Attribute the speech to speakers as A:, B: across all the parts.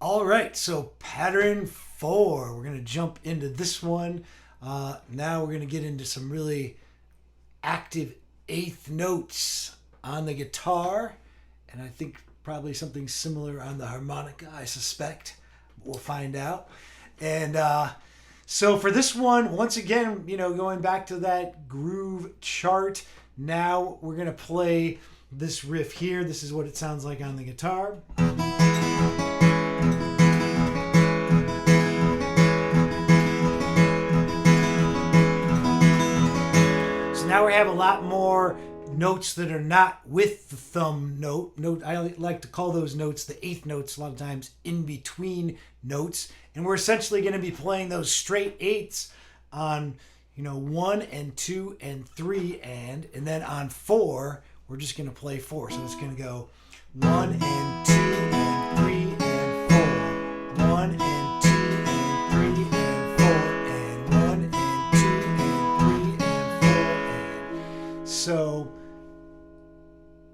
A: All right, so pattern 4. We're going to jump into this one. Now we're going to get into some really active eighth notes on the guitar, and I think probably something similar on the harmonica, I suspect. We'll find out. And so for this one, once again, going back to that groove chart, now we're going to play this riff here. This is what it sounds like on the guitar. Now we have a lot more notes that are not with the thumb note. I like to call those notes the eighth notes, a lot of times in between notes. And we're essentially going to be playing those straight eighths on 1 and 2 and 3 and then on 4, we're just going to play 4. So it's going to go 1 and 2 and 3 and 4. 1 and 2 and 3 and 4 and 1 and 2 and 3 and 4 and. So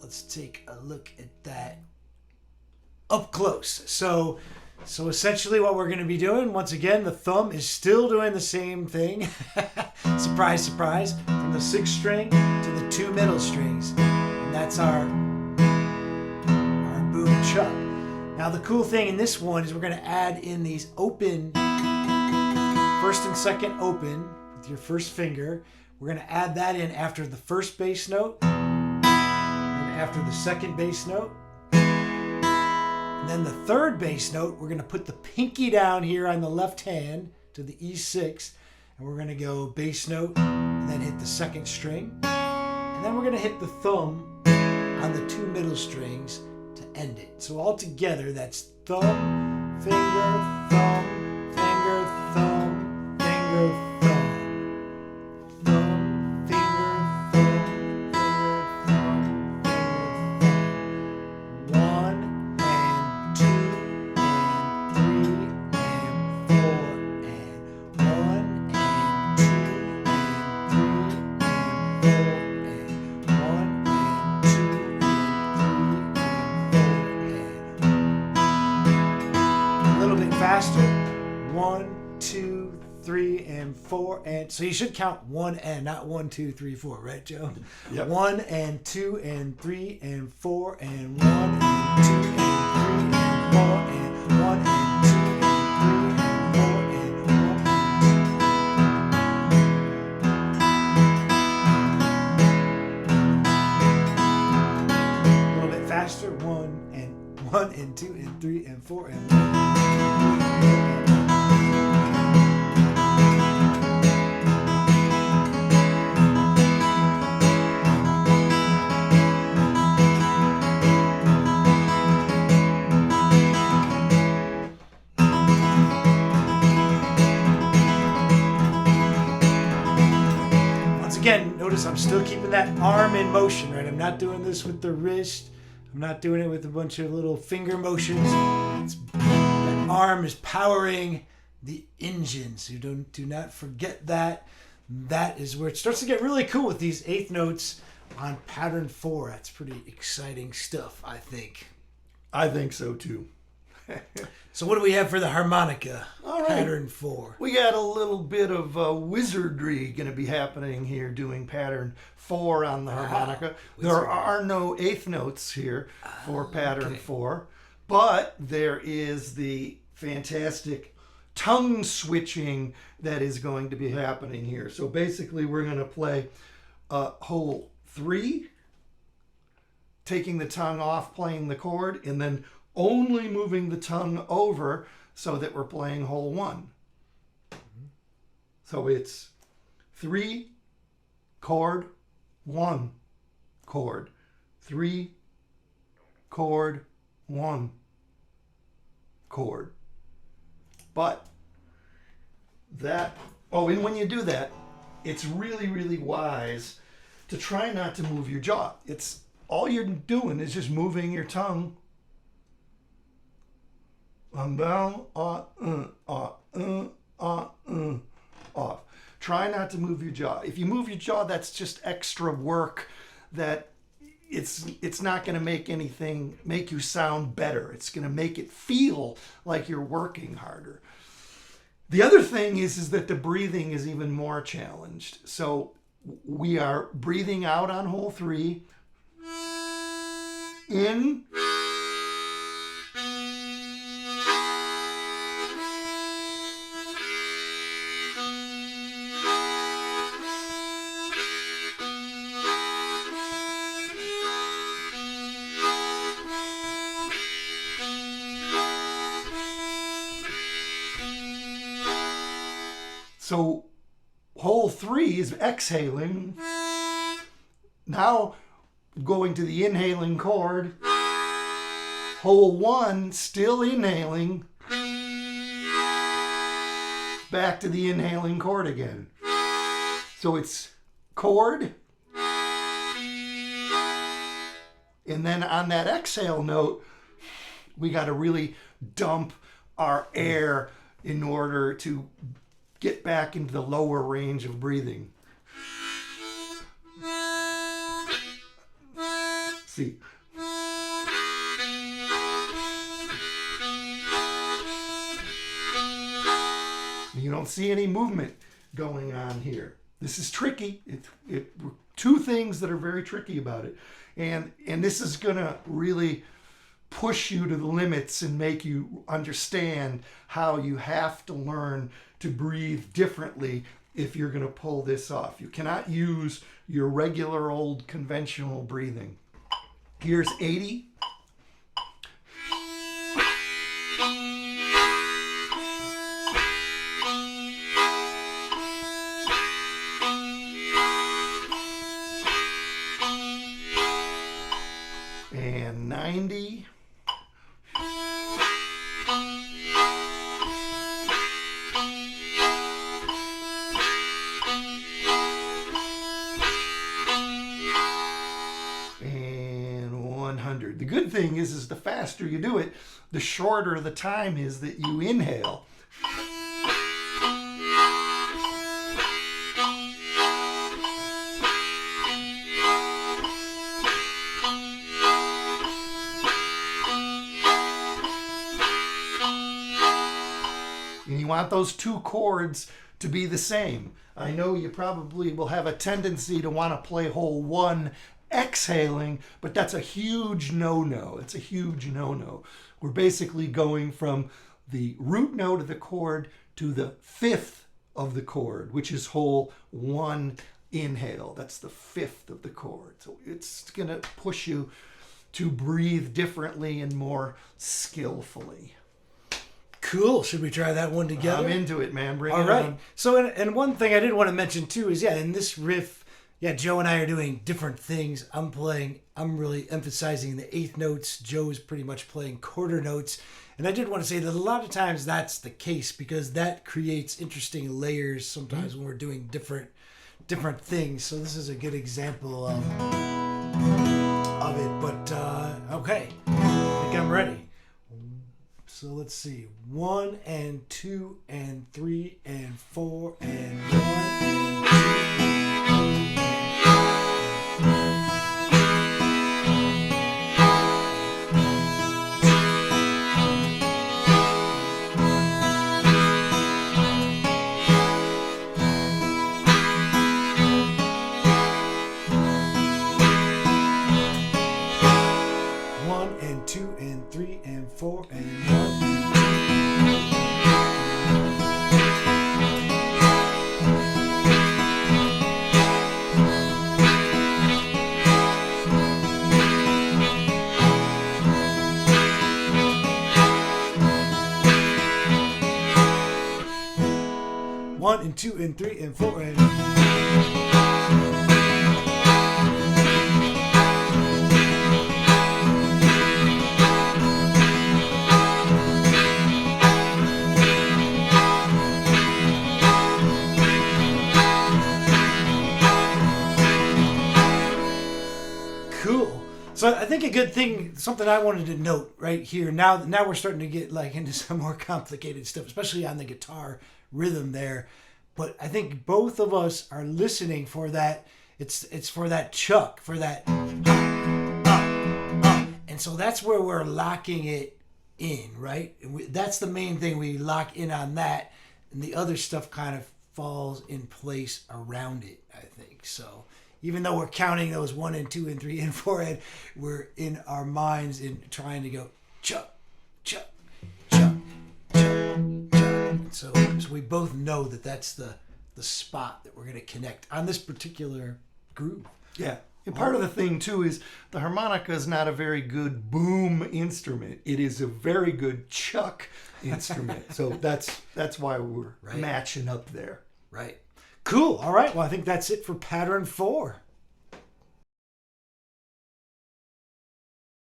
A: let's take a look at that up close. So essentially what we're going to be doing, once again, the thumb is still doing the same thing. Surprise, surprise. From the 6th string to the 2 middle strings. And that's our boom chuck. Now the cool thing in this one is we're going to add in these open, 1st and 2nd open with your 1st finger. We're going to add that in after the 1st bass note and after the 2nd bass note. And then the 3rd bass note, we're going to put the pinky down here on the left hand to the E6, and we're going to go bass note and then hit the 2nd string. And then we're going to hit the thumb on the 2 middle strings to end it. So all together, that's thumb, finger, thumb, finger, thumb, finger, thumb. Thumb, finger, thumb, finger, thumb, finger, thumb. 1 and 2 and 3 and 4 and 1 and 2 and 3 and 4 and 1 and 2 and 3 and 4 and a little bit faster. 1, 2, 3 and 4 and so you should count 1 and not 1, 2, 3, 4, right, Joe?
B: Yep.
A: 1 and 2 and 3 and 4 and 1 and 2 and 3 and 4 and 1 and 2 and 3 and 4 and 1. A little bit faster. 1 and 2 and 3 and 4 and 1. Again, notice I'm still keeping that arm in motion, right? I'm not doing this with the wrist. I'm not doing it with a bunch of little finger motions. That arm is powering the engine, so do not forget that. That is where it starts to get really cool with these eighth notes on pattern 4. That's pretty exciting stuff, I think.
B: I think so too.
A: So what do we have for the harmonica?
B: All right.
A: Pattern 4.
B: We got a little bit of wizardry going to be happening here doing pattern 4 on the harmonica. There are no eighth notes here for pattern 4, but there is the fantastic tongue switching that is going to be happening here. So basically we're going to play hole 3, taking the tongue off, playing the chord, and then only moving the tongue over so that we're playing hole 1. So it's 3 chord, 1 chord, 3 chord, 1 chord. But and when you do that, it's really, really wise to try not to move your jaw. It's all you're doing is just moving your tongue down, off. Try not to move your jaw. If you move your jaw, that's just extra work that it's not going to make you sound better. It's going to make it feel like you're working harder. The other thing is that the breathing is even more challenged. So we are breathing out on hole 3. In. So hole 3 is exhaling. Now going to the inhaling chord. Hole 1 still inhaling. Back to the inhaling chord again. So it's chord. And then on that exhale note, we got to really dump our air in order to get back into the lower range of breathing. See. You don't see any movement going on here. This is tricky. Two things that are very tricky about it. And this is going to really push you to the limits and make you understand how you have to learn to breathe differently if you're going to pull this off. You cannot use your regular old conventional breathing. Here's 80. And 90. The good thing is the faster you do it, the shorter the time is that you inhale. And you want those two chords to be the same. I know you probably will have a tendency to want to play hole 1 exhaling, but that's a huge no-no. It's a huge no-no. We're basically going from the root note of the chord to the 5th of the chord, which is hole 1 inhale. That's the 5th of the chord. So it's going to push you to breathe differently and more skillfully.
A: Cool. Should we try that one together?
B: I'm into it, man. Bring
A: All
B: it
A: right.
B: on.
A: So, and one thing I did want to mention too is, in this riff, Joe and I are doing different things. I'm really emphasizing the 8th notes. Joe's pretty much playing quarter notes. And I did want to say that a lot of times that's the case because that creates interesting layers sometimes when we're doing different things. So this is a good example of it. But, okay. I think I'm ready. So let's see. 1 and 2 and 3 and 4 and 1 and 2. One and 2 and 3 and 4 and cool. So I think a good thing, something I wanted to note right here. Now we're starting to get into some more complicated stuff, especially on the guitar rhythm there. But I think both of us are listening for that. It's for that chuck, for that. And so that's where we're locking it in, right? That's the main thing. We lock in on that, and the other stuff kind of falls in place around it, I think. So even though we're counting those 1 and 2 and 3 and 4, and we're in our minds in trying to go chuck, chuck, chuck, chuck, chuck. So we both know that that's the spot that we're going to connect on this particular groove.
B: Yeah. And part of the thing too is the harmonica is not a very good boom instrument. It is a very good chuck instrument. So that's why we're matching up there.
A: Right. Cool. All right. Well, I think that's it for pattern 4.